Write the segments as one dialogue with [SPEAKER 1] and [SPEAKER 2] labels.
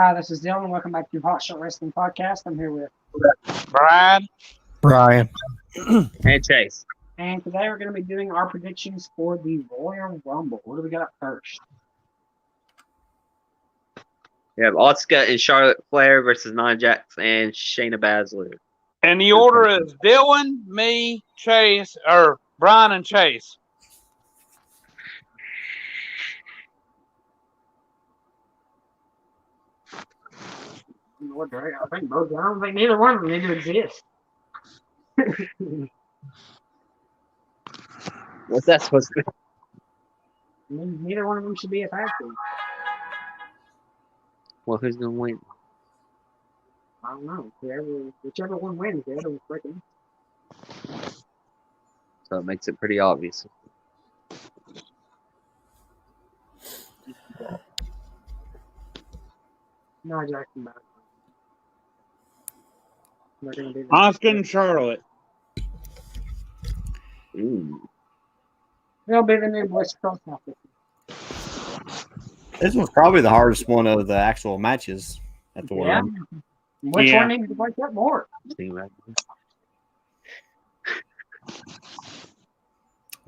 [SPEAKER 1] Hi, this is Dylan. Welcome back to Hot Shot Wrestling Podcast. I'm here with
[SPEAKER 2] Brian.
[SPEAKER 3] And Chase.
[SPEAKER 1] and today we're going to be doing our predictions for the Royal Rumble. What do we got up first?
[SPEAKER 3] We have Asuka and Charlotte Flair versus Nia Jax and Shayna Baszler.
[SPEAKER 2] And the order is Dylan, me, Chase, or Brian and Chase.
[SPEAKER 1] I think both. I don't think neither one of them need to exist.
[SPEAKER 3] What's that supposed to be?
[SPEAKER 1] Neither one of them should be a tag team.
[SPEAKER 3] Well, who's going to win?
[SPEAKER 1] I don't know. Whichever one wins, the other one's freaking.
[SPEAKER 3] So it makes it pretty obvious.
[SPEAKER 1] No, Jackson back.
[SPEAKER 2] Asuka and Charlotte.
[SPEAKER 3] Ooh.
[SPEAKER 1] They'll be the new Bliss Cross office.
[SPEAKER 4] This was probably the hardest one of the actual matches at the World.
[SPEAKER 1] Which one needs to wake up more?
[SPEAKER 4] I'm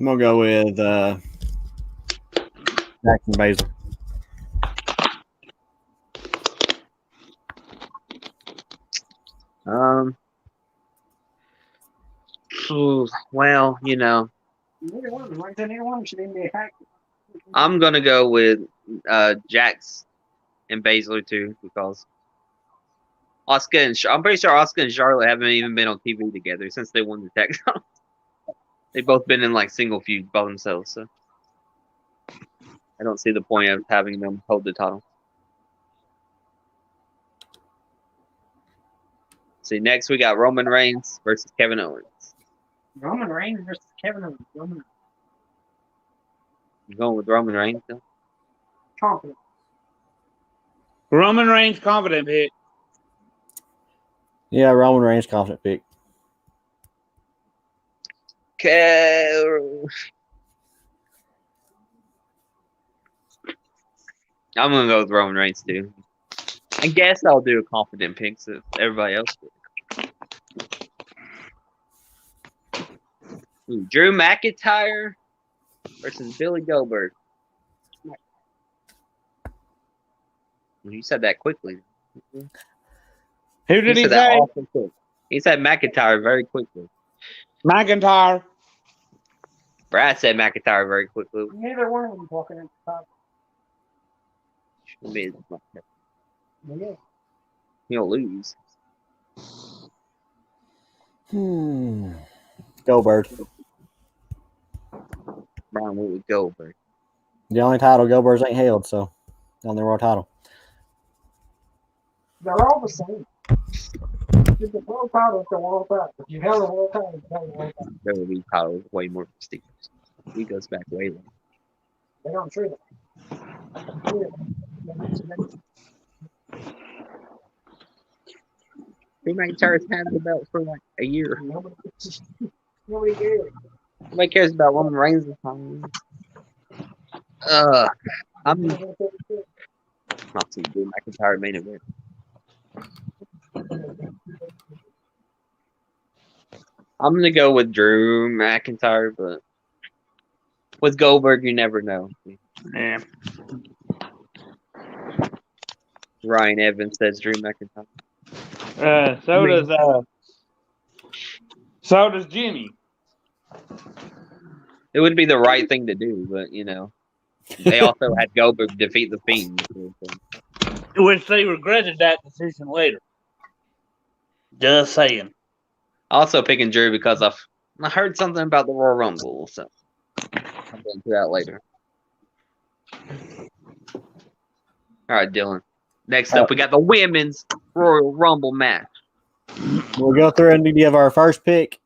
[SPEAKER 4] gonna go with Jackson Baszler.
[SPEAKER 3] Well, you know,
[SPEAKER 1] Neither one of them. Like I said, neither one of them should even be a tag team.
[SPEAKER 3] I'm going to go with Jax and Baszler too because Asuka and I'm pretty sure Asuka and Charlotte haven't even been on TV together since they won the tag titles. They've both been in like single feuds by themselves, so I don't see the point of having them hold the title. See, next we got Roman Reigns versus Kevin Owens.
[SPEAKER 1] Roman Reigns versus Kevin Owens.
[SPEAKER 3] You going with Roman Reigns though?
[SPEAKER 1] Confident.
[SPEAKER 2] Roman Reigns confident pick.
[SPEAKER 4] Yeah, Roman Reigns confident pick.
[SPEAKER 3] I'm gonna go with Roman Reigns too. I guess I'll do a confident pick so everybody else will. Ooh, Drew McIntyre versus Billy Goldberg. You said that quickly.
[SPEAKER 2] Who did he
[SPEAKER 3] said
[SPEAKER 2] say?
[SPEAKER 3] that awful quick. He said McIntyre very quickly.
[SPEAKER 2] McIntyre.
[SPEAKER 3] Brad said McIntyre very quickly.
[SPEAKER 1] Neither one of them walking at the top. Yeah.
[SPEAKER 3] He'll lose.
[SPEAKER 4] Goldberg.
[SPEAKER 3] Brian went with Goldberg.
[SPEAKER 4] The only title Goldberg's ain't held, so the only world title.
[SPEAKER 1] They're all the same. It's the world title, it's the world title. If you held a world title, you held a world title.
[SPEAKER 3] WWE title is way more prestigious. He goes back way long.
[SPEAKER 1] They don't treat it.
[SPEAKER 3] Drew McIntyre's had the belt for like a year.
[SPEAKER 1] Nobody cares.
[SPEAKER 3] Nobody cares about Roman Reigns this time. I'm not seeing Drew McIntyre main event. I'm gonna go with Drew McIntyre, but with Goldberg, you never know.
[SPEAKER 2] Yeah.
[SPEAKER 3] Ryan Evans says Drew McIntyre.
[SPEAKER 2] So does Jimmy.
[SPEAKER 3] It would be the right thing to do, but you know, they also had Goldberg defeat the Fiend.
[SPEAKER 2] Which they regretted that decision later. Just saying.
[SPEAKER 3] Also picking Drew because I heard something about the Royal Rumble, so I'll get into that later. All right, Dylan. Next up, we got the women's Royal Rumble match.
[SPEAKER 4] We'll go through and give our first pick,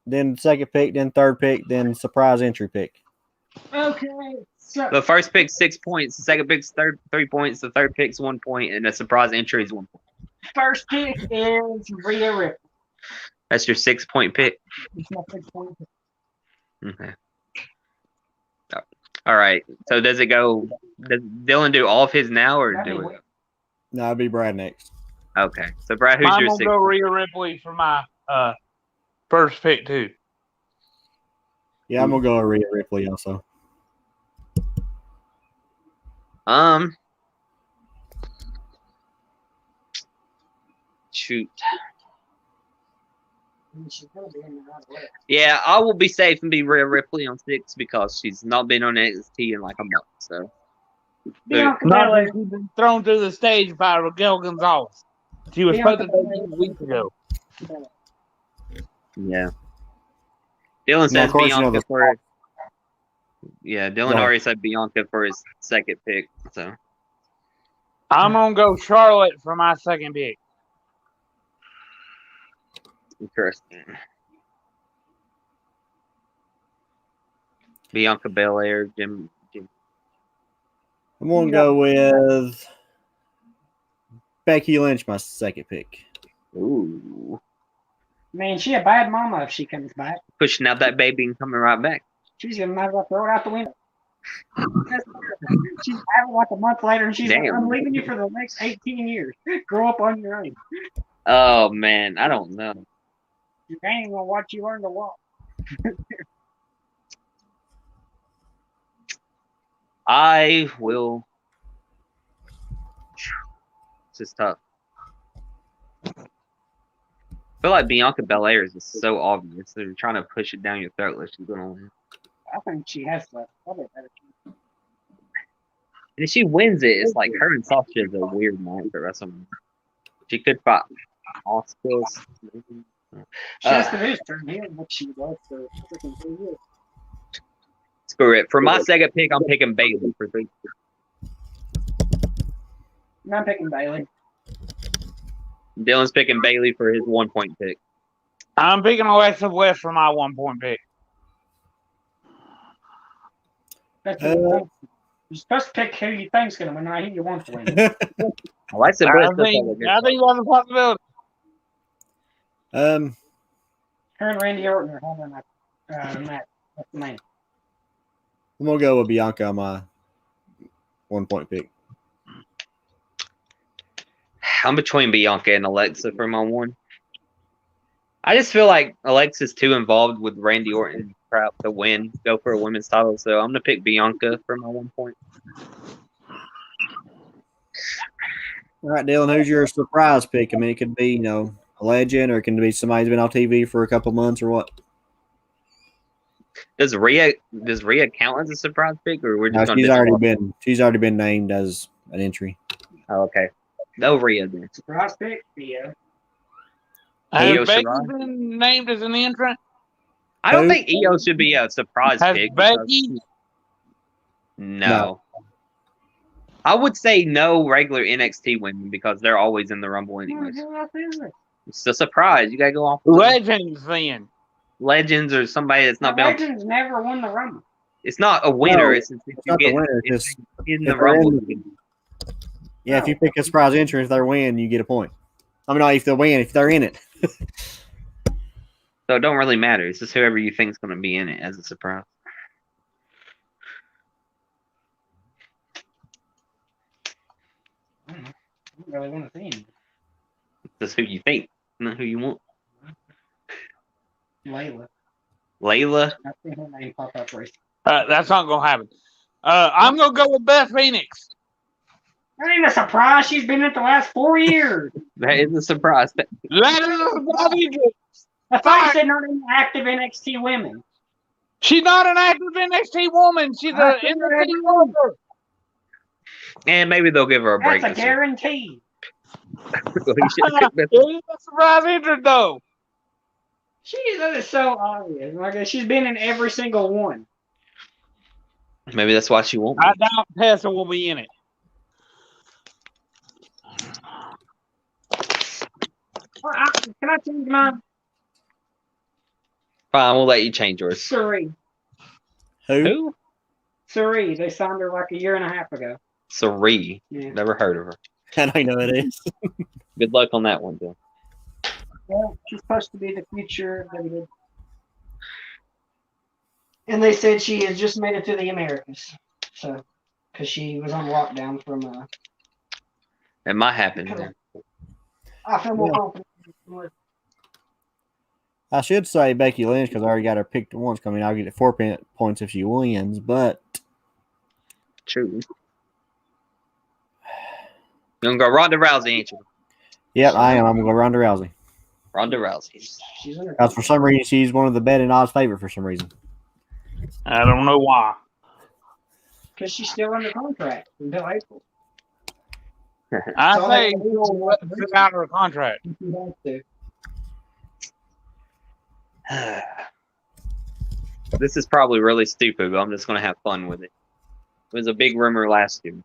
[SPEAKER 4] then second pick, then third pick, then surprise entry pick.
[SPEAKER 1] Okay. So
[SPEAKER 3] The first pick's 6 points, the second pick's 3 points, the third pick's 1 point, and the surprise entry is 1 point.
[SPEAKER 1] first pick is Rhea Ripley.
[SPEAKER 3] That's your 6 point pick.
[SPEAKER 1] It's my 6 point pick.
[SPEAKER 3] Okay. All right. So does Dylan do all of his now, or do it?
[SPEAKER 4] No, it'd be Brad next.
[SPEAKER 3] Okay. So Brad, who's
[SPEAKER 2] I'm
[SPEAKER 3] your
[SPEAKER 2] gonna
[SPEAKER 3] sixth?
[SPEAKER 2] go Rhea Ripley for my first pick too.
[SPEAKER 4] Yeah, I'm gonna go with Rhea Ripley also.
[SPEAKER 3] Shoot.
[SPEAKER 1] She's gonna be in the right way.
[SPEAKER 3] Yeah, I will be safe and be Rhea Ripley on 6 because she's not been on NXT in like a month. So
[SPEAKER 1] Bianca
[SPEAKER 2] Not
[SPEAKER 1] Belair.
[SPEAKER 2] that she's been thrown through the stage by Raquel Gonzalez. She was
[SPEAKER 1] Bianca
[SPEAKER 2] supposed to be a week ago.
[SPEAKER 3] yeah. Dylan
[SPEAKER 4] Now,
[SPEAKER 3] says
[SPEAKER 4] of course, you know,
[SPEAKER 3] Bianca
[SPEAKER 4] the-
[SPEAKER 3] for. Yeah, Dylan
[SPEAKER 4] Go ahead.
[SPEAKER 3] already said Bianca for his second pick. So
[SPEAKER 2] I'm gonna go Charlotte for my second pick.
[SPEAKER 3] interesting. Bianca Belair, Jim.
[SPEAKER 4] I'm gonna go with Becky Lynch, my second pick.
[SPEAKER 3] Ooh,
[SPEAKER 1] Man, she a bad mama if she comes back.
[SPEAKER 3] pushing out that baby and coming right back.
[SPEAKER 1] She's gonna might as well throw it out the window. She's having like a month later, and she's like,
[SPEAKER 3] Damn.
[SPEAKER 1] "I'm leaving you for the next 18 years. Grow up on your own.
[SPEAKER 3] Oh man, I don't know.
[SPEAKER 1] You ain't even gonna watch you learn to walk."
[SPEAKER 3] I will. This is tough. I feel like Bianca Belair is just so obvious. They're trying to push it down your throat like she's gonna win.
[SPEAKER 1] I think she has probably a better chance.
[SPEAKER 3] And if she wins it, it's like her and Sasha is a weird match at WrestleMania. She could fight Oscar.
[SPEAKER 1] She has to do is turn heel, what she does for freaking 3 years.
[SPEAKER 3] Screw it. For my second pick, I'm picking Bayley for 3.
[SPEAKER 1] And I'm picking Bailey.
[SPEAKER 3] Dylan's picking Bayley for his 1-point pick.
[SPEAKER 2] I'm picking Alexa Bliss for my 1-point pick.
[SPEAKER 1] That's
[SPEAKER 4] Uh,
[SPEAKER 1] you're supposed to pick who you think's gonna win, not who you want to win.
[SPEAKER 3] Alexa
[SPEAKER 2] I
[SPEAKER 3] Bliss does
[SPEAKER 2] think
[SPEAKER 3] have a good
[SPEAKER 2] that's a possibility.
[SPEAKER 1] Her and Randy Orton are having a match. That's the name.
[SPEAKER 4] I'm gonna go with Bianca on my 1-point pick.
[SPEAKER 3] I'm between Bianca and Alexa for my 1. I just feel like Alexa's too involved with Randy Orton crap to go for a women's title. So I'm gonna pick Bianca for my 1 point.
[SPEAKER 4] All right, Dylan, who's your surprise pick? I mean, it could be, a legend, or it can be somebody who's been on TV for a couple months, or what?
[SPEAKER 3] Does Rhea count as a surprise pick, or we're
[SPEAKER 4] No,
[SPEAKER 3] just gonna
[SPEAKER 4] she's already been named as an entry.
[SPEAKER 3] Oh, okay. No Rhea then.
[SPEAKER 1] Surprise pick, yeah.
[SPEAKER 2] Has
[SPEAKER 3] Io
[SPEAKER 2] Becky
[SPEAKER 3] Shirai?
[SPEAKER 2] been named as an entrant?
[SPEAKER 3] I don't
[SPEAKER 4] Who?
[SPEAKER 3] think Io should be a surprise
[SPEAKER 2] Has
[SPEAKER 3] pick.
[SPEAKER 2] Becky?
[SPEAKER 3] No. I would say no regular NXT women because they're always in the Rumble anyways.
[SPEAKER 1] Who else is it?
[SPEAKER 3] It's a surprise. You gotta go off the
[SPEAKER 2] Legends then.
[SPEAKER 3] legends or somebody that's
[SPEAKER 1] The
[SPEAKER 3] not been on.
[SPEAKER 1] Legends never won the Rumble.
[SPEAKER 3] It's not a winner.
[SPEAKER 4] No,
[SPEAKER 3] it's if you
[SPEAKER 4] not the
[SPEAKER 3] get
[SPEAKER 4] winner,
[SPEAKER 3] if
[SPEAKER 4] just
[SPEAKER 3] in
[SPEAKER 4] if
[SPEAKER 3] the
[SPEAKER 4] they're
[SPEAKER 3] Rumble.
[SPEAKER 4] in Yeah, if you pick a surprise entrance, they win, you get a point. I mean, not if they win, if they're in it.
[SPEAKER 3] So it don't really matter. It's just whoever you think is going to be in it as a surprise.
[SPEAKER 1] I don't really want to see him.
[SPEAKER 3] Just who you think, not who you want.
[SPEAKER 1] Layla.
[SPEAKER 3] Layla.
[SPEAKER 1] I've seen her name pop up recently.
[SPEAKER 2] That's not gonna happen. I'm gonna go with Beth Phoenix.
[SPEAKER 1] That ain't a surprise. She's been in it the last 4 years.
[SPEAKER 3] That is a surprise.
[SPEAKER 2] That is a surprise entrant.
[SPEAKER 1] I thought you said not any active NXT women.
[SPEAKER 2] She's not an active NXT woman. She's
[SPEAKER 1] I
[SPEAKER 2] an
[SPEAKER 1] think
[SPEAKER 2] NXT worker.
[SPEAKER 3] And maybe they'll give her a break.
[SPEAKER 1] That's a guarantee.
[SPEAKER 2] It is a surprise entrant though.
[SPEAKER 1] That is so obvious. Like she's been in every single one.
[SPEAKER 3] Maybe that's why she won't.
[SPEAKER 2] I doubt Tessa will be in it.
[SPEAKER 1] Can I change mine?
[SPEAKER 3] Fine, we'll let you change yours.
[SPEAKER 1] Suri.
[SPEAKER 4] Who?
[SPEAKER 1] Suri. They signed her like a year and a half ago.
[SPEAKER 3] Sari.
[SPEAKER 1] Yeah.
[SPEAKER 3] Never heard of her.
[SPEAKER 4] I don't know it is.
[SPEAKER 3] Good luck on that one, Bill.
[SPEAKER 1] Well, she's supposed to be the future of WWE. And they said she has just made it to the Americas. So, because she was on lockdown from
[SPEAKER 3] It might happen. Then.
[SPEAKER 1] I feel more
[SPEAKER 4] Yeah.
[SPEAKER 1] confident.
[SPEAKER 4] I should say Becky Lynch because I already got her picked once. I mean, I'll get it 4 points if she wins, but
[SPEAKER 3] True. You're gonna go Ronda Rousey, ain't you?
[SPEAKER 4] yep, I am. I'm gonna go Ronda Rousey.
[SPEAKER 3] Ronda Rousey.
[SPEAKER 1] She's in her
[SPEAKER 4] Because for some reason she's one of the betting odds favorite for some reason.
[SPEAKER 2] I don't know why.
[SPEAKER 1] because she's still under contract until April.
[SPEAKER 2] I
[SPEAKER 1] So
[SPEAKER 2] say
[SPEAKER 1] they-
[SPEAKER 2] sit out of her contract.
[SPEAKER 1] If you have to.
[SPEAKER 3] This is probably really stupid, but I'm just gonna have fun with it. It was a big rumor last year.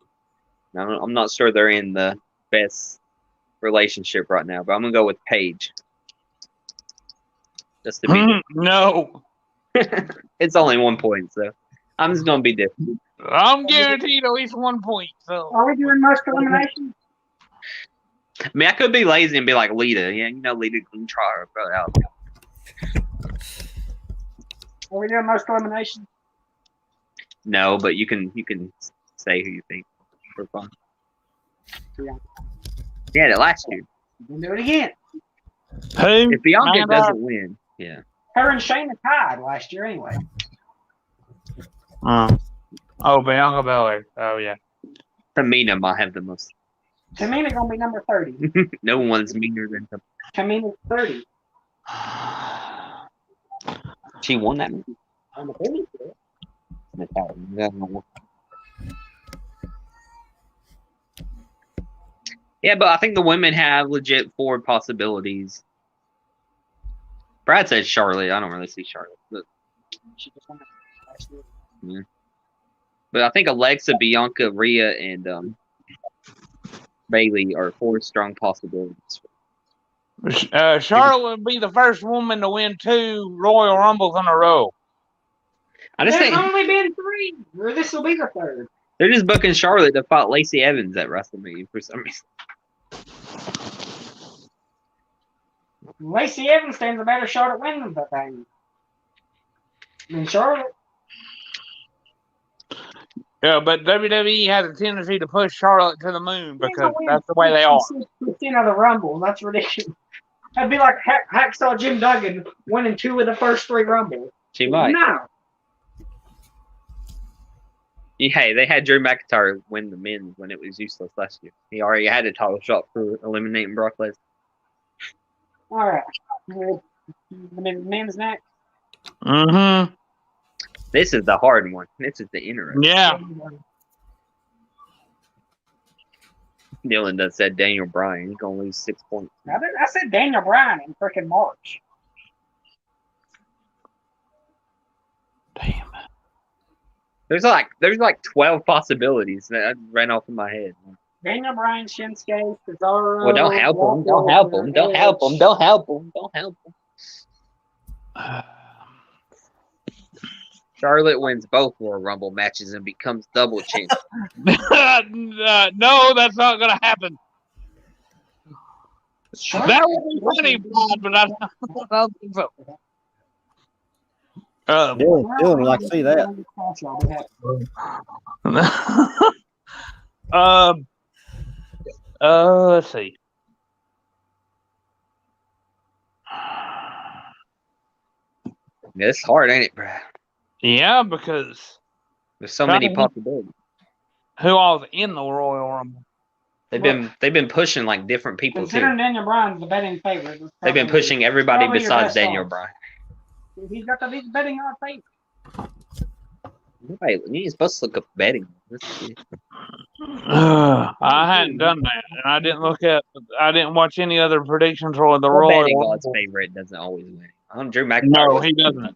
[SPEAKER 3] I'm not sure they're in the best relationship right now, but I'm gonna go with Paige. Just to be different.
[SPEAKER 2] No.
[SPEAKER 3] It's only 1 point, so I'm just gonna be different.
[SPEAKER 2] I'm guaranteed at least 1 point. So
[SPEAKER 1] Are we doing most elimination?
[SPEAKER 3] I mean, I could be lazy and be like Lita. Yeah, you know, Lita can try her brother out.
[SPEAKER 1] Are we doing most elimination?
[SPEAKER 3] No, but you can say who you think for fun.
[SPEAKER 1] Yeah.
[SPEAKER 3] Yeah, that last year.
[SPEAKER 1] We'll do it again.
[SPEAKER 2] who?
[SPEAKER 3] If Bianca
[SPEAKER 2] Amanda?
[SPEAKER 3] doesn't win, yeah.
[SPEAKER 1] Her and Shayna tied last year anyway.
[SPEAKER 2] Oh, Bianca Belair. Oh yeah.
[SPEAKER 3] Tamina might have the most.
[SPEAKER 1] Tamina gonna be number 30.
[SPEAKER 3] No one's meaner than Tamina.
[SPEAKER 1] Tamina's 30.
[SPEAKER 3] She won that.
[SPEAKER 1] On the penny.
[SPEAKER 3] Yeah, but I think the women have legit 4 possibilities. Brad said Charlotte. I don't really see Charlotte,
[SPEAKER 1] She just won last year.
[SPEAKER 3] but I think Alexa, Bianca, Rhea, and Bailey are 4 strong possibilities.
[SPEAKER 2] Charlotte would be the first woman to win 2 Royal Rumbles in a row.
[SPEAKER 3] I just
[SPEAKER 1] There's
[SPEAKER 3] think
[SPEAKER 1] only been 3. Or this will be the 3rd.
[SPEAKER 3] they're just booking Charlotte to fight Lacey Evans at WrestleMania for some reason.
[SPEAKER 1] Lacey Evans stands a better shot at winning the thing. I mean, Charlotte.
[SPEAKER 2] Yeah, but WWE has a tendency to push Charlotte to the moon because that's the way they are.
[SPEAKER 1] 50% of the Rumble. That's ridiculous. That'd be like Hacksaw Jim Duggan winning 2 of the first 3 Rumbles.
[SPEAKER 3] She might.
[SPEAKER 1] No.
[SPEAKER 3] Hey, they had Drew McIntyre win the men's when it was useless last year. He already had a title shot for eliminating Brock Lesnar.
[SPEAKER 1] All right. The men's next.
[SPEAKER 2] Mm-hmm.
[SPEAKER 3] This is the hard one. This is the interesting.
[SPEAKER 2] Yeah.
[SPEAKER 3] Dylan does said Daniel Bryan. He's gonna lose 6 points.
[SPEAKER 1] I said Daniel Bryan in freaking March.
[SPEAKER 2] Damn.
[SPEAKER 3] There's like 12 possibilities that ran off in my head.
[SPEAKER 1] Daniel Bryan, Shinsuke, Cesaro.
[SPEAKER 3] Well, don't help him. Don't help him. Don't help him. Don't help him. Don't help him. Charlotte wins both Royal Rumble matches and becomes double champ.
[SPEAKER 2] No, that's not going to happen. That would be funny, Bob, but I don't think so.
[SPEAKER 4] Dylan would like to see that.
[SPEAKER 2] Let's see.
[SPEAKER 3] It's hard, ain't it, bro?
[SPEAKER 2] Yeah, because
[SPEAKER 3] There's so many possibilities.
[SPEAKER 2] who all's in the Royal Rumble?
[SPEAKER 3] They've been pushing like different people
[SPEAKER 1] Considering
[SPEAKER 3] too.
[SPEAKER 1] Daniel Bryan's the betting favorite.
[SPEAKER 3] They've been pushing everybody
[SPEAKER 1] probably your
[SPEAKER 3] besides
[SPEAKER 1] best
[SPEAKER 3] Daniel
[SPEAKER 1] odds.
[SPEAKER 3] Bryan.
[SPEAKER 1] He's got the big betting on favorite.
[SPEAKER 3] Wait, you ain't supposed to look up betting.
[SPEAKER 2] I hadn't done that, and I didn't watch any other predictions for the
[SPEAKER 3] The
[SPEAKER 2] Royal
[SPEAKER 3] betting
[SPEAKER 2] Rumble.
[SPEAKER 3] odds favorite doesn't always win. Drew McIntyre.
[SPEAKER 2] No, he doesn't.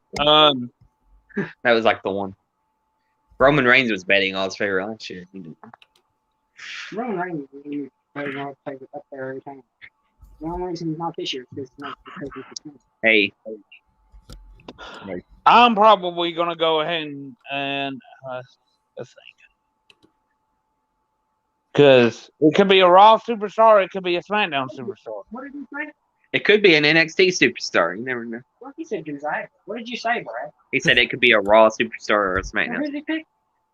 [SPEAKER 3] That was like the one. Roman Reigns was betting odds favorite last year.
[SPEAKER 1] Roman Reigns is betting on favorite up there every time. The only reason he's not this year is because he's
[SPEAKER 3] Hey,
[SPEAKER 2] I'm probably gonna go ahead and let's think, because it could be a Raw superstar, it could be a SmackDown superstar.
[SPEAKER 1] What did you say?
[SPEAKER 3] it could be an NXT superstar. You never know.
[SPEAKER 1] What he said, Gonzaga. What did you say, Brad?
[SPEAKER 3] He said it could be a Raw superstar or a
[SPEAKER 1] Who
[SPEAKER 3] SmackDown.
[SPEAKER 1] did he pick?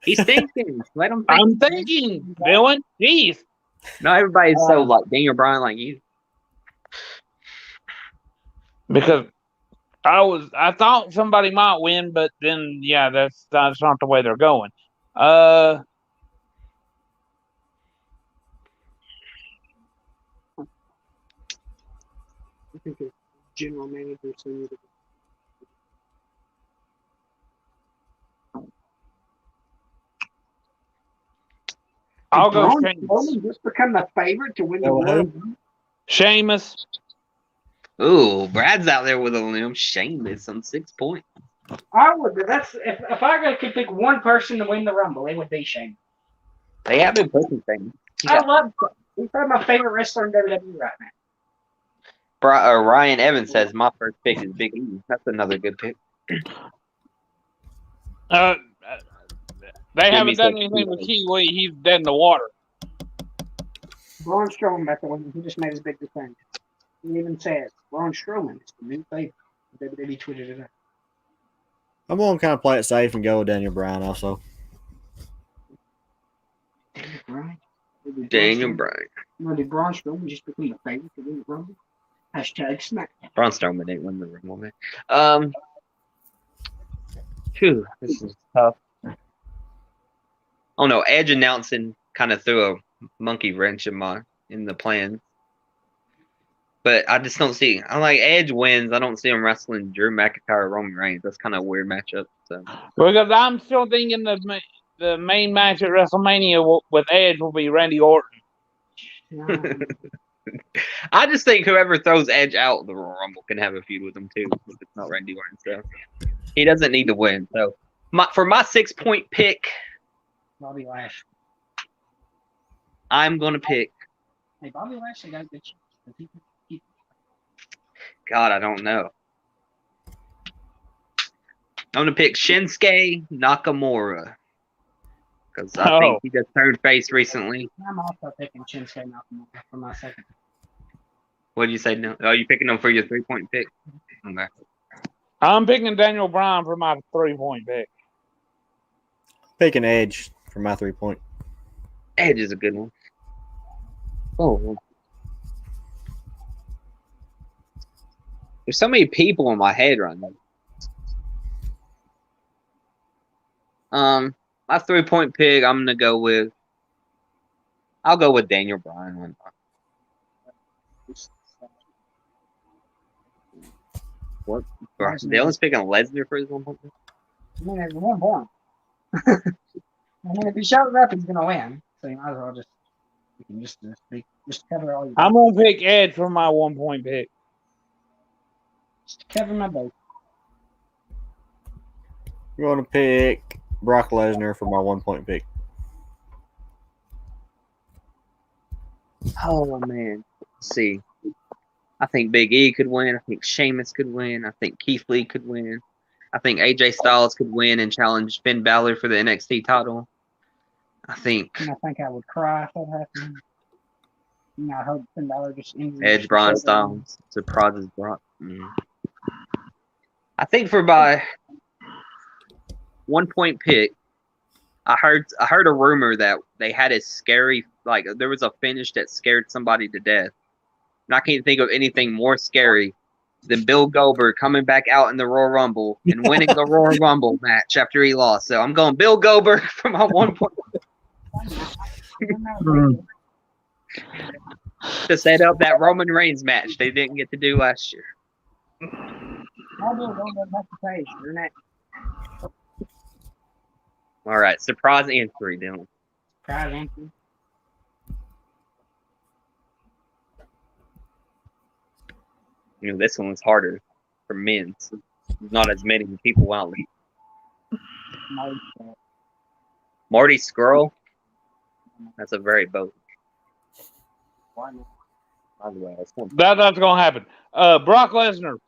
[SPEAKER 3] He's thinking. Let him think.
[SPEAKER 2] I'm thinking, Dylan. Jeez.
[SPEAKER 3] Not everybody's so like Daniel Bryan like you.
[SPEAKER 2] Because I thought somebody might win, but then that's not the way they're going.
[SPEAKER 1] I think the general manager senior.
[SPEAKER 2] I'll go
[SPEAKER 1] Braun
[SPEAKER 2] Sheamus.
[SPEAKER 1] Strowman just become the favorite to win the
[SPEAKER 4] Oh,
[SPEAKER 1] Royal
[SPEAKER 4] who?
[SPEAKER 1] Rumble?
[SPEAKER 2] Sheamus.
[SPEAKER 3] Ooh, Brad's out there with a limb. Shameless on 6 points.
[SPEAKER 1] I would, but that's if I could pick one person to win the Rumble, it would be Shane.
[SPEAKER 3] They have been pushing things.
[SPEAKER 1] I love him. He's probably my favorite wrestler in WWE right now.
[SPEAKER 3] Ryan Evans says my first pick is Big E. That's another good pick.
[SPEAKER 2] They haven't done anything with Keith Lee. He's dead in the water.
[SPEAKER 1] Braun Strowman about to win. He just made his big defense. He even says Braun Strowman is the new favorite. WWE tweeted it out.
[SPEAKER 4] I'm going to kind of play it safe and go with Daniel Bryan also.
[SPEAKER 3] Daniel Bryan.
[SPEAKER 1] Did Braun Strowman just become the favorite to win the Rumble? Hashtag smack.
[SPEAKER 3] Braun Strowman didn't win the Rumble, man. This is tough. Oh no, Edge announcing kind of threw a monkey wrench in the plan. But I just don't see. I like Edge wins. I don't see him wrestling Drew McIntyre or Roman Reigns. That's kind of a weird matchup. So.
[SPEAKER 2] Because I'm still thinking the main match at WrestleMania with Edge will be Randy Orton.
[SPEAKER 3] I just think whoever throws Edge out of the Royal Rumble can have a feud with him too. If it's not Randy Orton, so he doesn't need to win. So for my 6-point pick,
[SPEAKER 1] Bobby Lashley.
[SPEAKER 3] I'm gonna pick.
[SPEAKER 1] Hey, Bobby Lashley got good chance.
[SPEAKER 3] God, I don't know. I'm gonna pick Shinsuke Nakamura because I think he just turned face recently.
[SPEAKER 1] I'm also picking Shinsuke Nakamura for my second.
[SPEAKER 3] What did you say? No, are you picking him for your 3-point pick? Okay.
[SPEAKER 2] I'm picking Daniel Bryan for my 3-point pick.
[SPEAKER 4] Picking Edge for my 3-point.
[SPEAKER 3] Edge is a good one. Oh. There's so many people in my head right now. My 3-point pick, I'm gonna go with. I'll go with Daniel Bryan. What? Dylan's picking Lesnar for his 1-point pick.
[SPEAKER 1] I mean, it's 1 point. I mean, if he shows up, he's gonna win. So you might as well just cover all your.
[SPEAKER 2] I'm gonna pick Edge for my 1-point pick.
[SPEAKER 1] Just cover my base.
[SPEAKER 4] I'm going to pick Brock Lesnar for my 1-point pick.
[SPEAKER 3] Oh man, let's see. I think Big E could win. I think Sheamus could win. I think Keith Lee could win. I think AJ Styles could win and challenge Finn Balor for the NXT title. I think
[SPEAKER 1] I would cry if that happened. I hope Finn Balor just
[SPEAKER 3] Edge, Braun Styles surprises Brock. I think for my 1-point pick, I heard a rumor that they had a scary, like there was a finish that scared somebody to death. And I can't think of anything more scary than Bill Goldberg coming back out in the Royal Rumble and winning the Royal Rumble match after he lost. So I'm going Bill Goldberg for my 1-point. To set up that Roman Reigns match they didn't get to do last year. All right, surprise entry, Dylan.
[SPEAKER 1] Surprise entry.
[SPEAKER 3] This one was harder for men. So there's not as many people out there. Marty Scurll. That's a very bold. By the way,
[SPEAKER 2] That's gonna happen. Brock Lesnar.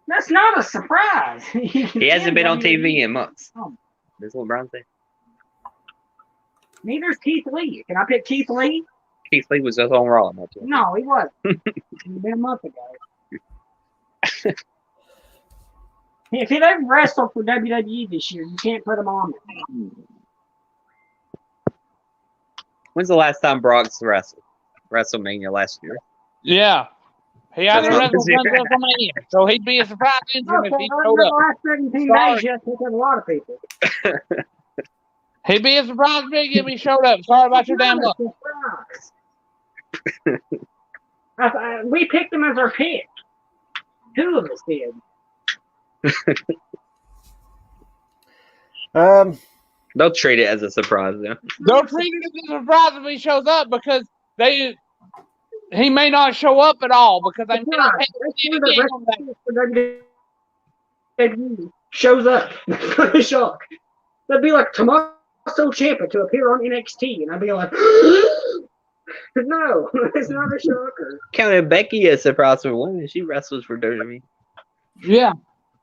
[SPEAKER 1] That's not a surprise.
[SPEAKER 3] He hasn't been on TV in months. This is what Brian said.
[SPEAKER 1] Neither's Keith Lee. Can I pick Keith Lee?
[SPEAKER 3] Keith Lee was just on Raw.
[SPEAKER 1] No, he wasn't. It's been a month ago. If they've wrestled for WWE this year, you can't put him on.
[SPEAKER 3] When's the last time Brock's wrestled? WrestleMania last year.
[SPEAKER 2] Yeah. He hasn't
[SPEAKER 3] That's
[SPEAKER 2] wrestled
[SPEAKER 3] what-
[SPEAKER 2] since WrestleMania, so he'd be a surprise entrant if
[SPEAKER 1] Okay,
[SPEAKER 2] he
[SPEAKER 1] well,
[SPEAKER 2] showed
[SPEAKER 1] the
[SPEAKER 2] up.
[SPEAKER 1] last 17
[SPEAKER 2] Sorry.
[SPEAKER 1] days, yes, there's a lot of people.
[SPEAKER 2] He'd be a surprise big if he showed up. Sorry about your damn luck.
[SPEAKER 1] We picked him as our pick. 2 of us did.
[SPEAKER 3] They'll treat it as a surprise, though.
[SPEAKER 2] They'll treat it as a surprise if he shows up because he may not show up at all because they may not pay him
[SPEAKER 1] The WWE shows up. That's a shock. That'd be like Tommaso Ciampa to appear on NXT, and I'd be like, no, it's not a shocker.
[SPEAKER 3] Counted Becky as surprise for women. She wrestles for WWE.
[SPEAKER 2] Yeah.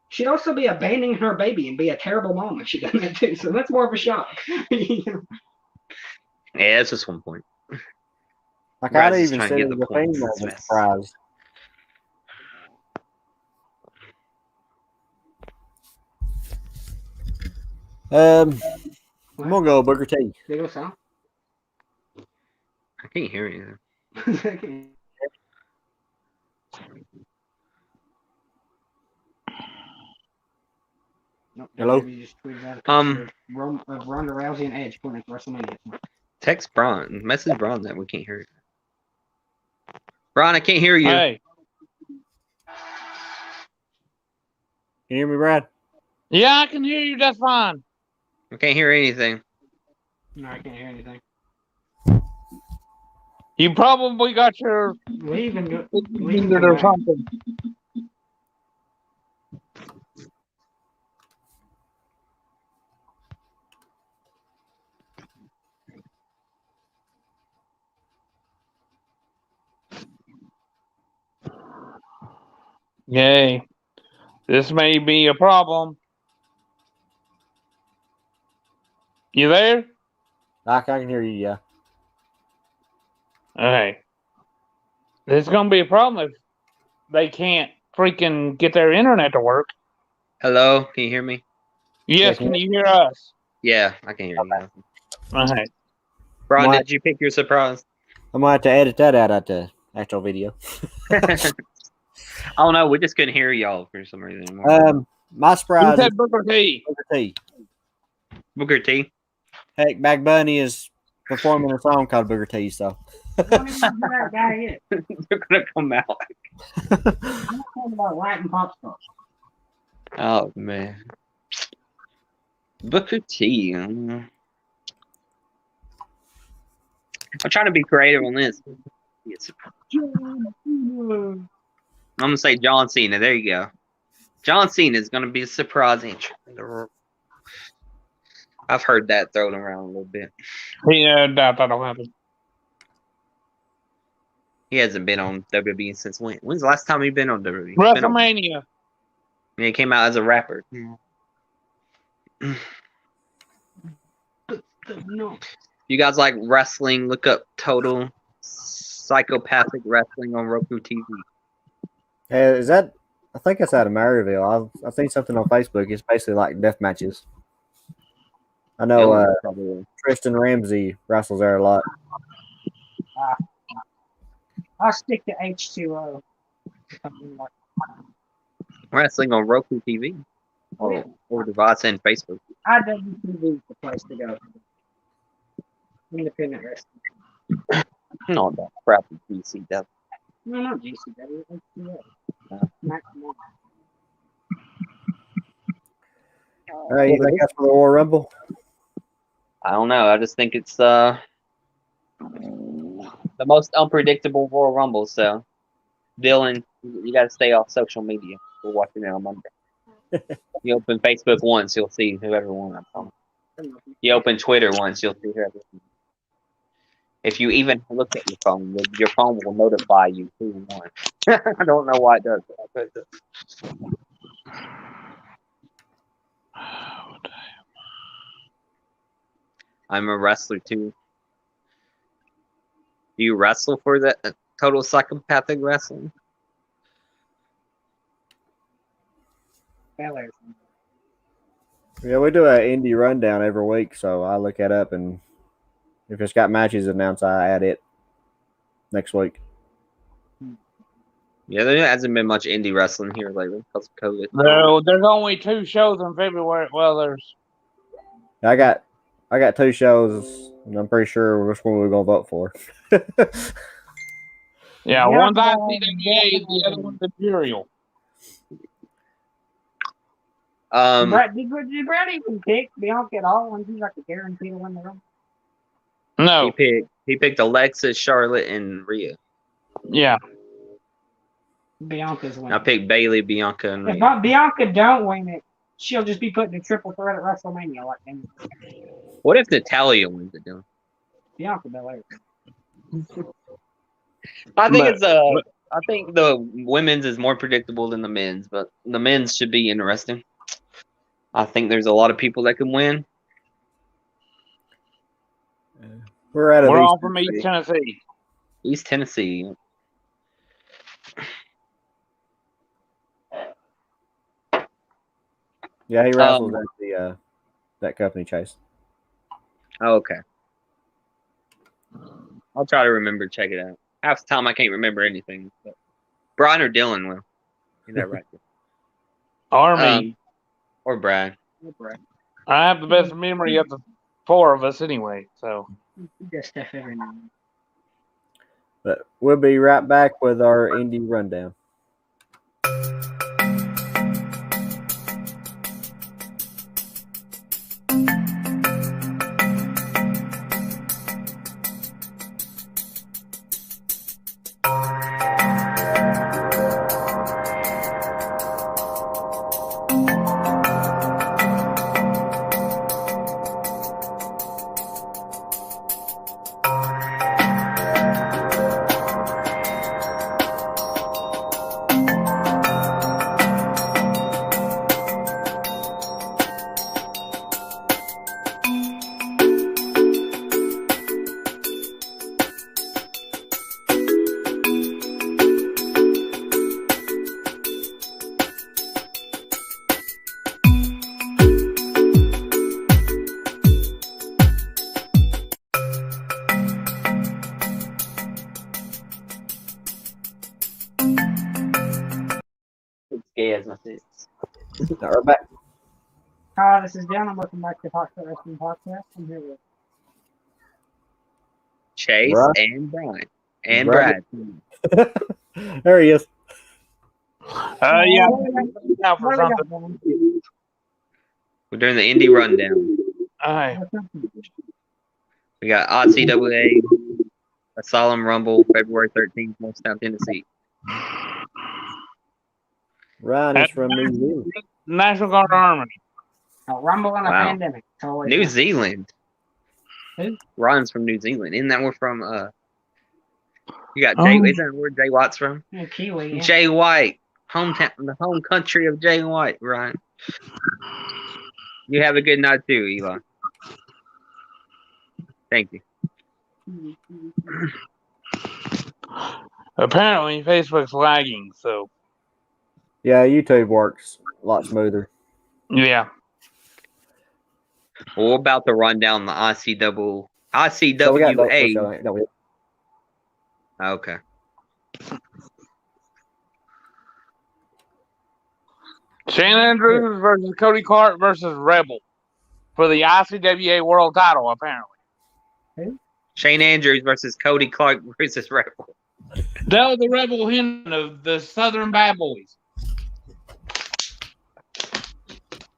[SPEAKER 1] She'd also be abandoning her baby and be a terrible mom if she done that too. So that's more of a shock.
[SPEAKER 3] Yeah, that's just one point.
[SPEAKER 4] Like
[SPEAKER 3] Brad's
[SPEAKER 4] I'd
[SPEAKER 3] just
[SPEAKER 4] even
[SPEAKER 3] trying to
[SPEAKER 4] say
[SPEAKER 3] get
[SPEAKER 4] the
[SPEAKER 3] the points.
[SPEAKER 4] female was a surprise. I'm gonna go Booker T.
[SPEAKER 1] They go sound.
[SPEAKER 3] I can't hear you.
[SPEAKER 1] Nope,
[SPEAKER 4] Hello?
[SPEAKER 1] WWE just tweeted out a picture of Ronda Rousey and Edge going into WrestleMania.
[SPEAKER 3] Text Braun. Message Braun that we can't hear you. Braun, I can't hear you.
[SPEAKER 2] Hey.
[SPEAKER 4] Can you hear me, Brad?
[SPEAKER 2] Yeah, I can hear you just fine.
[SPEAKER 3] I can't hear anything.
[SPEAKER 1] No, I can't hear anything.
[SPEAKER 2] You probably got your
[SPEAKER 1] Leaving
[SPEAKER 2] or something. Yay. This may be a problem. You there?
[SPEAKER 4] I can hear you, yeah.
[SPEAKER 2] Okay. This is going to be a problem if they can't freaking get their internet to work.
[SPEAKER 3] Hello? Can you hear me?
[SPEAKER 2] Yes, can you hear us?
[SPEAKER 3] Yeah, I can hear you.
[SPEAKER 2] Okay.
[SPEAKER 3] Braun,
[SPEAKER 4] What?
[SPEAKER 3] did you pick your surprise?
[SPEAKER 4] I'm gonna have to edit that out at the actual video.
[SPEAKER 3] Oh no, we just couldn't hear y'all for some reason anymore.
[SPEAKER 4] My
[SPEAKER 2] You
[SPEAKER 4] surprise is
[SPEAKER 2] said Booker T.
[SPEAKER 4] Booker T.
[SPEAKER 3] Booker T.
[SPEAKER 4] Heck, Back Bunny is performing a song called Booker T, so.
[SPEAKER 1] I don't even know who that guy is.
[SPEAKER 3] They're gonna come out.
[SPEAKER 1] I'm not talking about Latin pop stars.
[SPEAKER 3] Oh man. Booker T. I'm trying to be creative on this. I'm gonna say John Cena. There you go. John Cena is gonna be a surprise entry. I've heard that thrown around a little bit.
[SPEAKER 2] Yeah, doubt that'll happen.
[SPEAKER 3] He hasn't been on WWE since when? When's the last time he been on WWE? He's been on-
[SPEAKER 2] WrestleMania.
[SPEAKER 3] He came out as a rapper.
[SPEAKER 1] No.
[SPEAKER 3] You guys like wrestling? Look up Total Psychopathic Wrestling on Roku TV.
[SPEAKER 4] Is that? I think it's out of Maryville. I've seen something on Facebook. It's basically like death matches. I know Tristan Ramsey wrestles there a lot.
[SPEAKER 1] I'll stick to H2O. Something like
[SPEAKER 3] Wrestling on Roku TV or device and Facebook.
[SPEAKER 1] IWTV is the place to go. Independent wrestling.
[SPEAKER 3] No, that crappy GCW.
[SPEAKER 1] No, not GCW. H2O. Maximum.
[SPEAKER 4] All right, anything else for the Royal Rumble?
[SPEAKER 3] I don't know. I just think it's the most unpredictable Royal Rumble. So, Dylan, you got to stay off social media. We're watching it on Monday. You open Facebook once, you'll see whoever won. You open Twitter once, you'll see whoever won. If you even look at your phone will notify you who won. I don't know why it does. But I'm a wrestler too. Do you wrestle for that Total Psychopathic Wrestling?
[SPEAKER 1] Bel Air.
[SPEAKER 4] Yeah, we do an indie rundown every week, so I look that up and If it's got matches announced, I add it next week.
[SPEAKER 3] Yeah, there hasn't been much indie wrestling here lately because of COVID.
[SPEAKER 2] No, there's only 2 shows in February. Well, there's.
[SPEAKER 4] I got 2 shows, and I'm pretty sure which one we're gonna vote for.
[SPEAKER 2] Yeah, one's ICWA, the other one's Imperial.
[SPEAKER 1] Did Brad even pick Bianca at all when he's like a guarantee to win the Rumble?
[SPEAKER 2] No.
[SPEAKER 3] He picked Alexis, Charlotte, and Rhea.
[SPEAKER 2] Yeah.
[SPEAKER 1] Bianca's winning.
[SPEAKER 3] I picked Bailey, Bianca, and Rhea.
[SPEAKER 1] If Bianca don't win it, she'll just be putting a triple threat at WrestleMania. Like,
[SPEAKER 3] What if Natalia wins it, Dylan?
[SPEAKER 1] Bianca Belair.
[SPEAKER 3] I think the women's is more predictable than the men's, but the men's should be interesting. I think there's a lot of people that can win.
[SPEAKER 4] We're
[SPEAKER 2] all from East Tennessee.
[SPEAKER 3] East Tennessee.
[SPEAKER 4] Yeah, he wrestles at that company, Chase.
[SPEAKER 3] Oh, okay. I'll try to remember to check it out. Half the time I can't remember anything. But Brian or Dylan will. Is that right?
[SPEAKER 2] Army.
[SPEAKER 3] Or Brad.
[SPEAKER 2] I have the best memory of the 4 of us anyway, so.
[SPEAKER 1] Just stuff every now and then.
[SPEAKER 4] But we'll be right back with our indie rundown. Now we're back.
[SPEAKER 1] Hi, this is Dan. I'm welcome back to Talk About Wrestling Podcast. I'm here with
[SPEAKER 3] Chase
[SPEAKER 4] Brad.
[SPEAKER 3] and Brian. And Brad.
[SPEAKER 4] There he is.
[SPEAKER 2] Yeah. Now for something.
[SPEAKER 3] We're doing the indie rundown.
[SPEAKER 2] Aye.
[SPEAKER 3] We got ICWA, a solemn rumble, February 13th, Morristown, Tennessee.
[SPEAKER 4] Ryan is from New Zealand.
[SPEAKER 2] National Guard Army.
[SPEAKER 1] Rumble in a pandemic.
[SPEAKER 3] New Zealand.
[SPEAKER 1] Who?
[SPEAKER 3] Ryan's from New Zealand. Isn't that where from? You got Jay. Isn't that where Jay White's from?
[SPEAKER 1] Yeah, Kiwi. Yeah.
[SPEAKER 3] Jay White, hometown, the home country of Jay White. Ryan. You have a good night too, Eli. Thank you.
[SPEAKER 2] Apparently, Facebook's lagging, so.
[SPEAKER 4] Yeah, YouTube works a lot smoother.
[SPEAKER 2] Yeah.
[SPEAKER 3] Well, we're about to run down the ICWA.
[SPEAKER 4] So we got votes,
[SPEAKER 3] Okay.
[SPEAKER 2] Shane Andrews versus Cody Clark versus Rebel for the ICWA World Title, apparently.
[SPEAKER 3] Shane Andrews versus Cody Clark versus Rebel.
[SPEAKER 2] That was the Rebel Hen of the Southern Bad Boys.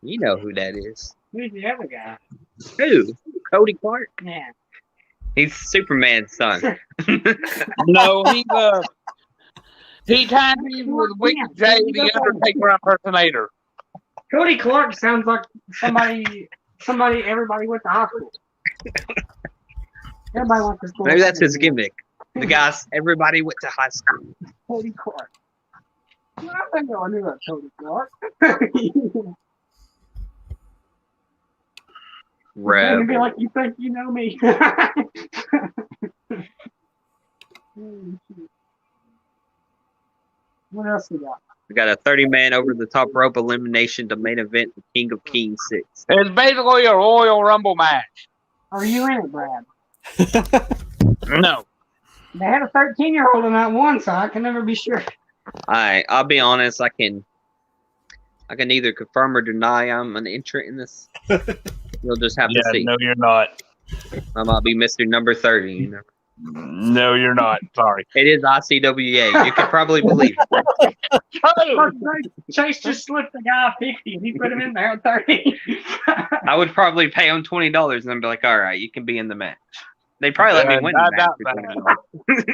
[SPEAKER 3] You know who that is.
[SPEAKER 1] Who's the other guy?
[SPEAKER 3] Who? Cody Clark?
[SPEAKER 1] Yeah.
[SPEAKER 3] He's Superman's son.
[SPEAKER 2] No, he tied in with Wicked J, the Undertaker impersonator.
[SPEAKER 1] Cody Clark sounds like somebody everybody went to high school. Everybody went to school.
[SPEAKER 3] Maybe that's his gimmick. The guys, everybody went to high school.
[SPEAKER 1] Cody Clark. Well, I think I knew that Cody Clark.
[SPEAKER 3] Rebel.
[SPEAKER 1] Be like, you think you know me? What else we got?
[SPEAKER 3] We got a 30-man over-the-top rope elimination to main event, the King of Kings 6.
[SPEAKER 2] It's basically a Royal Rumble match.
[SPEAKER 1] Are you in it, Brad?
[SPEAKER 2] No.
[SPEAKER 1] They had a 13-year-old in that one, so I can never be sure.
[SPEAKER 3] Alright, I'll be honest, I can neither confirm or deny I'm an entrant in this. You'll just have to see.
[SPEAKER 2] No, you're not.
[SPEAKER 3] I might be Mr. Number 30, you know.
[SPEAKER 2] No, you're not. Sorry.
[SPEAKER 3] It is ICWA. You could probably believe it.
[SPEAKER 1] Chase just slipped the guy 50 and he put him in there at 30.
[SPEAKER 3] I would probably pay him $20 and be like, all right, you can be in the match. They'd probably let me win the match for $20.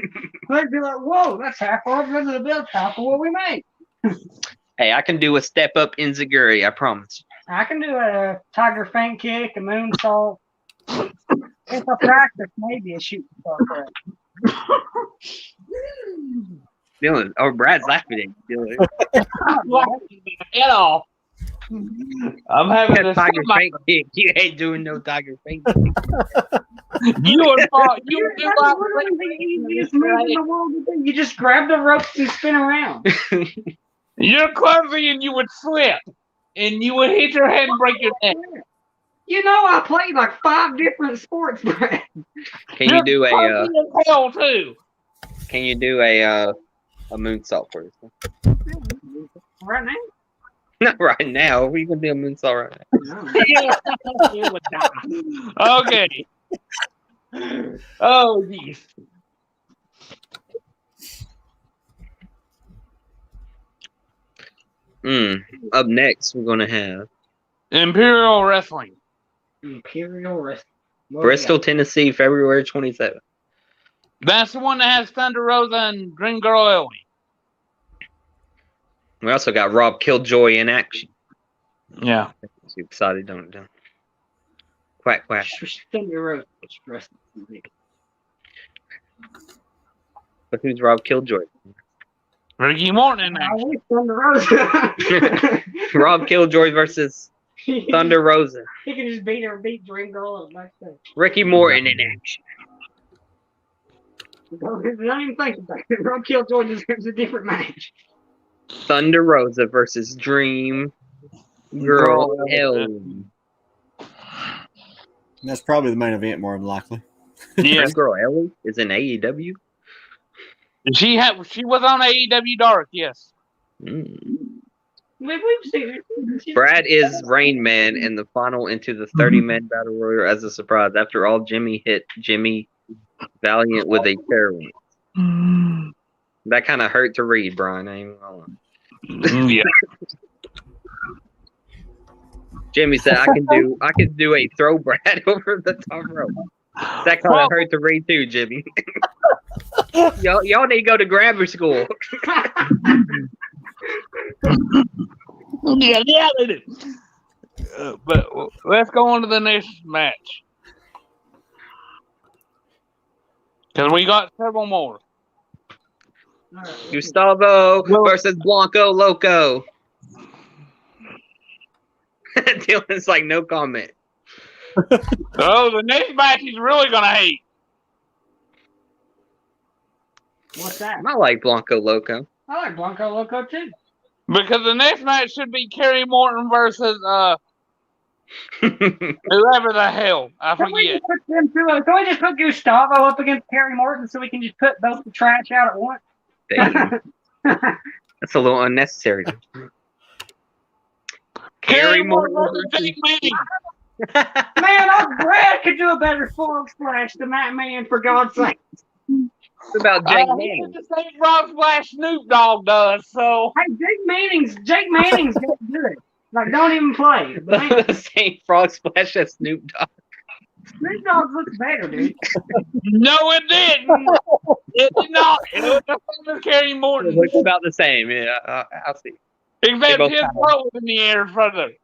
[SPEAKER 1] They'd be like, whoa, that's half off of the bill top of what we made.
[SPEAKER 3] Hey, I can do a step up enziguri, I promise.
[SPEAKER 1] I can do a tiger feint kick, a moonsault. If I practice, maybe a shooting star for it.
[SPEAKER 3] Dylan, Brad's laughing at you, Dylan.
[SPEAKER 2] I'm laughing at all. I'm having
[SPEAKER 3] That
[SPEAKER 2] a
[SPEAKER 3] tiger feint kick. You ain't doing no tiger feint kick.
[SPEAKER 2] You would
[SPEAKER 1] That's literally the easiest move in the world to do. You just grab the ropes and spin around.
[SPEAKER 2] You're clumsy and you would slip. And you would hit your head and break your neck.
[SPEAKER 1] You know, I played like 5 different sports, Brad.
[SPEAKER 3] Can you do
[SPEAKER 2] hell too?
[SPEAKER 3] Can you do a moonsault for us?
[SPEAKER 1] Right now?
[SPEAKER 3] Not right now. We can do a moonsault right now.
[SPEAKER 2] Okay. Oh, geez.
[SPEAKER 3] Up next, we're gonna have
[SPEAKER 2] Imperial Wrestling.
[SPEAKER 1] Imperial Wrestling.
[SPEAKER 3] Bristol, Tennessee, February 27th.
[SPEAKER 2] That's the one that has Thunder Rosa and Dream Girl Ellie.
[SPEAKER 3] We also got Rob Killjoy in action.
[SPEAKER 2] Yeah.
[SPEAKER 3] So excited, don't. Quack quack.
[SPEAKER 1] Thunder Rosa.
[SPEAKER 3] But who's Rob Killjoy?
[SPEAKER 2] Ricky Morton in
[SPEAKER 1] I
[SPEAKER 2] action.
[SPEAKER 1] wish Thunder Rosa.
[SPEAKER 3] Rob Killjoy versus Thunder Rosa.
[SPEAKER 1] He can just beat Dream Girl up backstage.
[SPEAKER 3] Ricky Morton in action.
[SPEAKER 1] Don't even think about it. Rob Killjoy deserves a different match.
[SPEAKER 3] Thunder Rosa versus Dream Girl Ellie.
[SPEAKER 4] That's probably the main event, more than likely.
[SPEAKER 2] Yes.
[SPEAKER 3] Dream Girl Ellie is in AEW.
[SPEAKER 2] She was on AEW Dark, yes.
[SPEAKER 1] We've seen it.
[SPEAKER 3] Brad is Rain Man in the final into the 30-man battle royal as a surprise. After all, Jimmy hit Jimmy Valiant with a terrorist. That kind of hurt to read, Brian. I ain't gonna lie.
[SPEAKER 2] Yeah.
[SPEAKER 3] Jimmy said, "I can do a throw Brad over the top rope." That kind of hurt to read too, Jimmy. y'all need to go to grammar school.
[SPEAKER 2] Yeah, they do. But let's go on to the next match. Because we got several more.
[SPEAKER 3] Gustavo versus Blanco Loco. Dylan's like, no comment.
[SPEAKER 2] Oh, the next match he's really going to hate.
[SPEAKER 1] What's that?
[SPEAKER 3] I like Blanco Loco.
[SPEAKER 1] I like Blanco Loco too.
[SPEAKER 2] Because the next match should be Kerry Morton versus whoever the hell. I
[SPEAKER 1] Can we
[SPEAKER 2] forget.
[SPEAKER 1] just put them two? Can we just put Gustavo up against Kerry Morton so we can just put both the trash out at once?
[SPEAKER 3] Damn. That's a little unnecessary.
[SPEAKER 2] Kerry Morton versus Jake Manning.
[SPEAKER 1] Man, Brad could do a better frog splash than that man, for God's sake.
[SPEAKER 3] What about Jake
[SPEAKER 2] He
[SPEAKER 3] Manning?
[SPEAKER 2] did the same frog splash Snoop Dogg does, so.
[SPEAKER 1] Hey, Jake Manning's good. Like, don't even play. But man,
[SPEAKER 3] The same frog splash as Snoop Dogg.
[SPEAKER 1] Snoop Dogg looks better, dude.
[SPEAKER 2] No, it didn't. It did not. It was the same as Kerry
[SPEAKER 3] It
[SPEAKER 2] Morton.
[SPEAKER 3] looks about the same. Yeah, I'll see.
[SPEAKER 2] Except
[SPEAKER 3] both
[SPEAKER 2] his
[SPEAKER 3] have.
[SPEAKER 2] throat was in the air in front of him.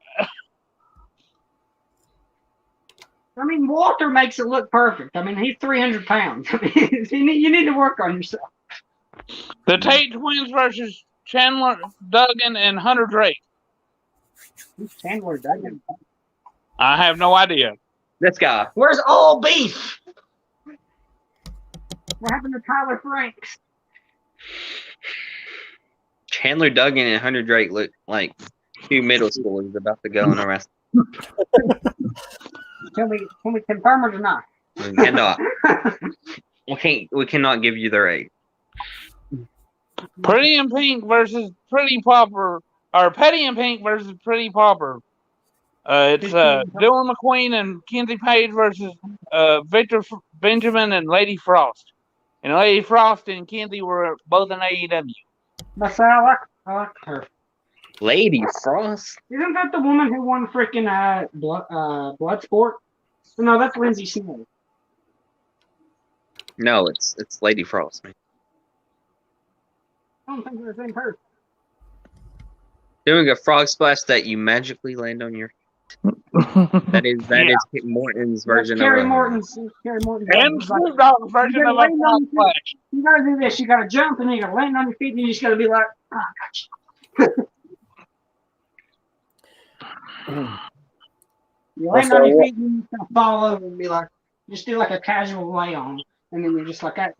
[SPEAKER 1] I mean, Walter makes it look perfect. I mean, he's 300 pounds. I mean, you need to work on yourself.
[SPEAKER 2] The Tate twins versus Chandler Duggan and Hunter Drake.
[SPEAKER 1] Who's Chandler Duggan?
[SPEAKER 2] I have no idea.
[SPEAKER 3] This guy.
[SPEAKER 1] Where's all beef? What happened to Tyler Franks?
[SPEAKER 3] Chandler Duggan and Hunter Drake look like two middle schoolers about to go in a wrestling.
[SPEAKER 1] Can we confirm or deny?
[SPEAKER 3] We cannot. We cannot give you their aid.
[SPEAKER 2] Pretty in Pink versus Pretty Popper, or Petty in Pink versus Pretty Popper. It's Dylan McQueen and Kenzie Page versus Victor Benjamin and Lady Frost. And Lady Frost and Kenzie were both in AEW.
[SPEAKER 1] That's how I like her.
[SPEAKER 3] Lady Frost.
[SPEAKER 1] Isn't that the woman who won freaking Bloodsport? No, that's Lindsay Smith.
[SPEAKER 3] No, it's Lady Frost, man.
[SPEAKER 1] I don't think they're the same person.
[SPEAKER 3] Doing a frog splash that you magically land on your. That is Kit Morton's version
[SPEAKER 1] Carrie
[SPEAKER 3] of
[SPEAKER 1] Morton's. Carrie Morton's.
[SPEAKER 2] And Snoop Dogg's version of a frog splash.
[SPEAKER 1] You gotta do this. You gotta jump and then you gotta land on your feet and you just gotta be like, oh, gotcha. You land on your feet and you just gonna fall over and be like, just do like a casual lay on, and then you're just like that.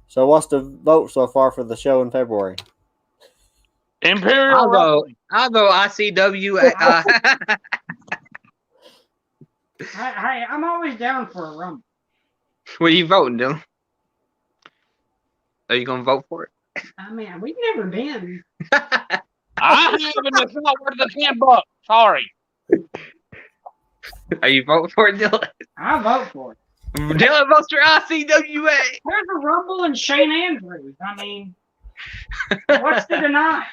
[SPEAKER 4] So what's the vote so far for the show in February?
[SPEAKER 2] Imperial.
[SPEAKER 3] I'll go ICW.
[SPEAKER 1] Hey, I'm always down for a rumble.
[SPEAKER 3] What are you voting, Dylan? Are you gonna vote for it?
[SPEAKER 1] I mean, we've never been.
[SPEAKER 2] I haven't. It's not worth the $10. Sorry.
[SPEAKER 3] Are you voting for it, Dylan?
[SPEAKER 1] I vote for it.
[SPEAKER 3] Dylan votes for ICWA.
[SPEAKER 1] There's a Rumble and Shane Andrews. I mean, what's to deny?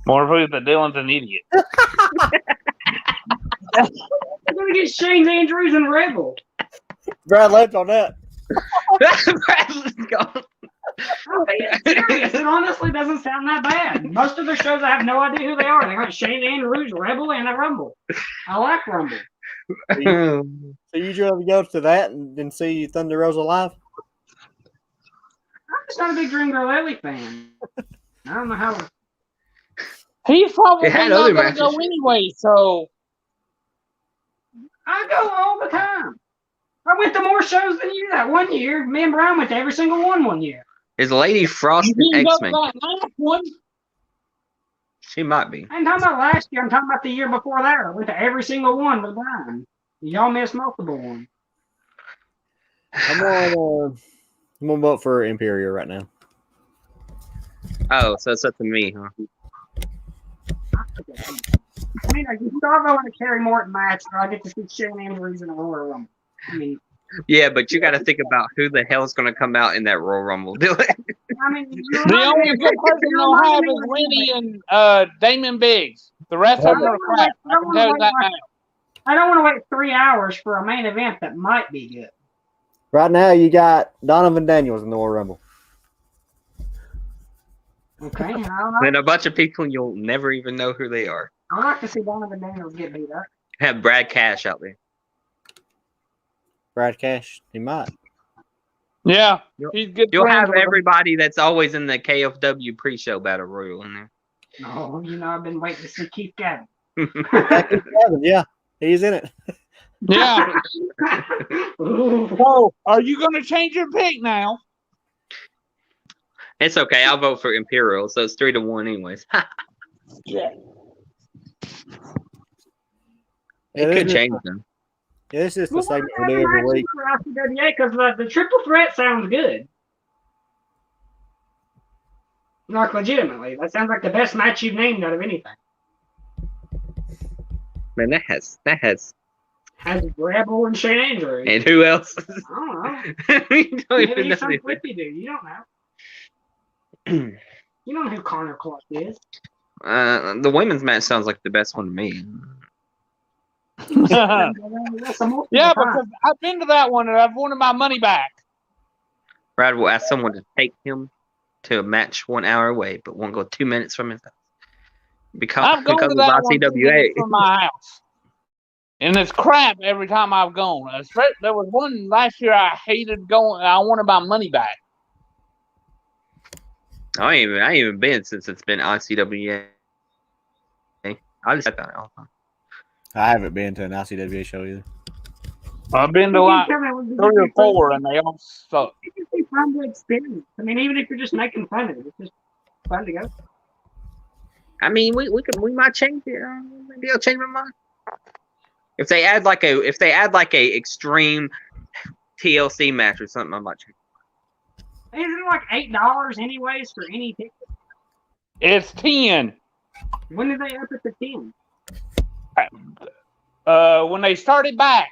[SPEAKER 2] More proof that Dylan's an idiot.
[SPEAKER 1] We're gonna get Shane Andrews and Rebel.
[SPEAKER 4] Brad left on that.
[SPEAKER 3] Bradley's gone.
[SPEAKER 1] I'm being serious. It honestly doesn't sound that bad. Most of their shows, I have no idea who they are. They got Shane Andrews, Rebel, and a Rumble. I like Rumble.
[SPEAKER 4] So you rather go to that and then see Thunder Rosa live?
[SPEAKER 1] I'm just not a big Dream Girl Ellie fan. I don't know how.
[SPEAKER 2] He's probably
[SPEAKER 3] had
[SPEAKER 2] not
[SPEAKER 3] other
[SPEAKER 2] going to go
[SPEAKER 3] matches.
[SPEAKER 2] anyway, so.
[SPEAKER 1] I go all the time. I went to more shows than you that one year. Me and Brian went to every single one year.
[SPEAKER 3] Is Lady Frost
[SPEAKER 2] You
[SPEAKER 3] an
[SPEAKER 2] didn't go
[SPEAKER 3] X-Men?
[SPEAKER 2] to that last one.
[SPEAKER 3] She might be.
[SPEAKER 1] I ain't talking about last year. I'm talking about the year before that. I went to every single one with Brian. Y'all missed multiple ones.
[SPEAKER 4] I'm gonna vote for Imperial right now.
[SPEAKER 3] Oh, so it's up to me, huh?
[SPEAKER 1] I mean, like, you start going to Carrie Morton match, or I get to see Shane Andrews in a Royal Rumble. I mean,
[SPEAKER 3] Yeah, but you got to think about who the hell is going to come out in that Royal Rumble. Dylan.
[SPEAKER 2] The only good person they'll have is Lenny and Damon Biggs. The rest of them are crap. I can tell you that now.
[SPEAKER 1] I don't want to wait 3 hours for a main event that might be good.
[SPEAKER 4] Right now, you got Donovan Daniels in the Royal Rumble.
[SPEAKER 1] Okay, I don't know.
[SPEAKER 3] And a bunch of people you'll never even know who they are.
[SPEAKER 1] I'd like to see Donovan Daniels get beat up.
[SPEAKER 3] Have Brad Cash out there.
[SPEAKER 4] Brad Cash, he might.
[SPEAKER 2] Yeah, he's good.
[SPEAKER 3] You'll
[SPEAKER 2] friends
[SPEAKER 3] have
[SPEAKER 2] with him.
[SPEAKER 3] everybody that's always in the KFW pre-show battle royal in there.
[SPEAKER 1] No, I've been waiting to see Keith Gavin.
[SPEAKER 4] Yeah, he's in it.
[SPEAKER 2] Yeah. So, are you going to change your pick now?
[SPEAKER 3] It's okay. I'll vote for Imperial, so it's 3-1 anyways.
[SPEAKER 2] Yeah.
[SPEAKER 3] It could change them.
[SPEAKER 4] Yeah, this is the segment we do every week.
[SPEAKER 1] Because the triple threat sounds good. Like, legitimately. That sounds like the best match you've named out of anything.
[SPEAKER 3] Man, that has.
[SPEAKER 1] Has Rebel and Shane Andrews.
[SPEAKER 3] And who else?
[SPEAKER 1] I don't know.
[SPEAKER 3] You don't even
[SPEAKER 1] Maybe
[SPEAKER 3] know
[SPEAKER 1] some
[SPEAKER 3] who-
[SPEAKER 1] flippy dude. You don't know. You don't know who Connor Clark is.
[SPEAKER 3] The women's match sounds like the best one to me.
[SPEAKER 2] Yeah,
[SPEAKER 1] That's the most
[SPEAKER 2] because I've been to that one and I've wanted my money back.
[SPEAKER 3] Brad will ask someone to take him to a match 1 hour away, but won't go 2 minutes from his house.
[SPEAKER 2] I've gone to
[SPEAKER 3] Because of
[SPEAKER 2] that one 2
[SPEAKER 3] ICWA.
[SPEAKER 2] minutes from my house. And it's crap every time I've gone. There was one last year I hated going. I wanted my money back.
[SPEAKER 3] I ain't even been since it's been ICWA. I just about it all the time.
[SPEAKER 4] I haven't been to an ICWA show either.
[SPEAKER 2] I've been to like 3 or 4 and they all suck.
[SPEAKER 1] It's just fun to experience. I mean, even if you're just making fun of it, it's just fun to go.
[SPEAKER 3] I mean, we might change it. Maybe I'll change my mind. If they add like a extreme TLC match or something, I might check.
[SPEAKER 1] Isn't it like $8 anyways for any ticket?
[SPEAKER 2] It's 10.
[SPEAKER 1] When did they up it to 10?
[SPEAKER 2] When they started back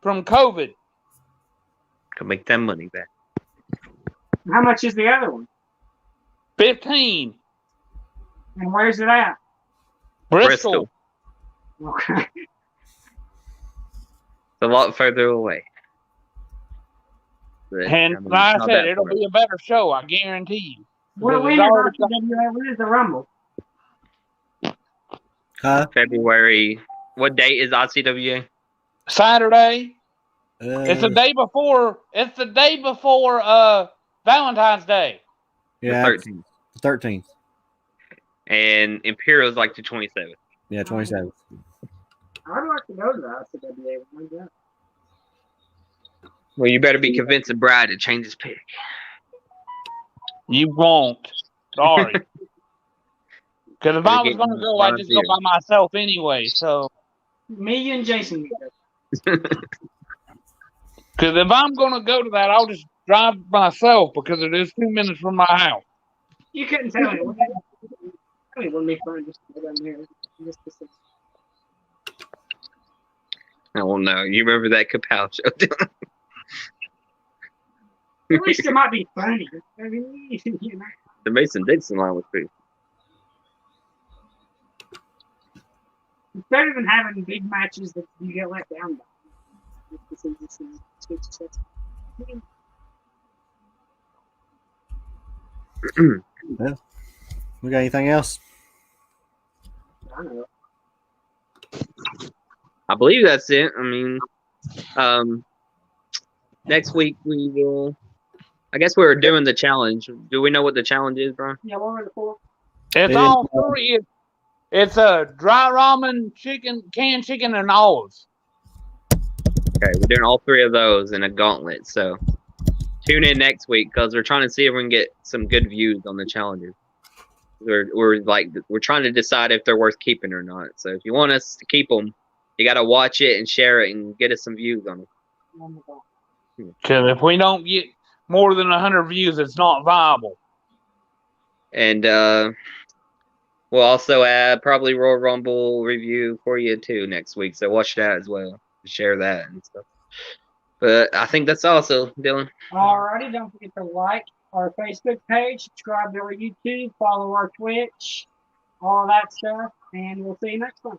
[SPEAKER 2] from COVID.
[SPEAKER 3] Can make that money back.
[SPEAKER 1] How much is the other one?
[SPEAKER 2] 15.
[SPEAKER 1] And where's it at?
[SPEAKER 2] Bristol.
[SPEAKER 1] Okay.
[SPEAKER 3] It's a lot further away. But,
[SPEAKER 2] And
[SPEAKER 3] I mean,
[SPEAKER 2] like I
[SPEAKER 3] not
[SPEAKER 2] said,
[SPEAKER 3] that
[SPEAKER 2] it'll
[SPEAKER 3] far.
[SPEAKER 2] be a better show, I guarantee you.
[SPEAKER 1] Well,
[SPEAKER 2] Because
[SPEAKER 1] when
[SPEAKER 2] it's already
[SPEAKER 1] is the Rumble?
[SPEAKER 4] Huh?
[SPEAKER 3] February. What date is ICWA?
[SPEAKER 2] Saturday. It's the day before. It's the day before Valentine's Day.
[SPEAKER 4] Yeah,
[SPEAKER 3] The 13th.
[SPEAKER 4] The 13th.
[SPEAKER 3] And Imperial's like the 27th.
[SPEAKER 4] Yeah, 27th.
[SPEAKER 1] I'd like to go to the ICWA. Oh my God.
[SPEAKER 3] Well, you better be convincing Brad to change his pick.
[SPEAKER 2] You won't. Sorry. Because if I was going to go, I'd just go by myself anyway. So.
[SPEAKER 1] Me and Jason.
[SPEAKER 2] Because if I'm going to go to that, I'll just drive myself because it is 2 minutes from my house.
[SPEAKER 1] You couldn't tell me. I mean, it wouldn't be fun just to go down here. Just to see.
[SPEAKER 3] I don't know. You remember that Kapow show?
[SPEAKER 1] At least it might be funny. I mean, you know.
[SPEAKER 3] The Mason Dixon line was pretty.
[SPEAKER 1] It's better than having big matches that you get let down by.
[SPEAKER 4] Yeah. We got anything else?
[SPEAKER 1] I don't know.
[SPEAKER 3] I believe that's it. I mean, next week we will. I guess we're doing the challenge. Do we know what the challenge is, Brian?
[SPEAKER 1] Yeah, what were the four?
[SPEAKER 2] It's all three. It's a dry ramen, chicken, canned chicken, and olives.
[SPEAKER 3] Okay, we're doing all three of those in a gauntlet. So tune in next week because we're trying to see if we can get some good views on the challenges. We're trying to decide if they're worth keeping or not. So if you want us to keep them, you got to watch it and share it and get us some views on them.
[SPEAKER 2] Because if we don't get more than 100 views, it's not viable.
[SPEAKER 3] And we'll also add probably Royal Rumble review for you too next week. So watch that as well. Share that and stuff. But I think that's also Dylan.
[SPEAKER 1] Alrighty, don't forget to like our Facebook page, subscribe to our YouTube, follow our Twitch, all that stuff, and we'll see you next time.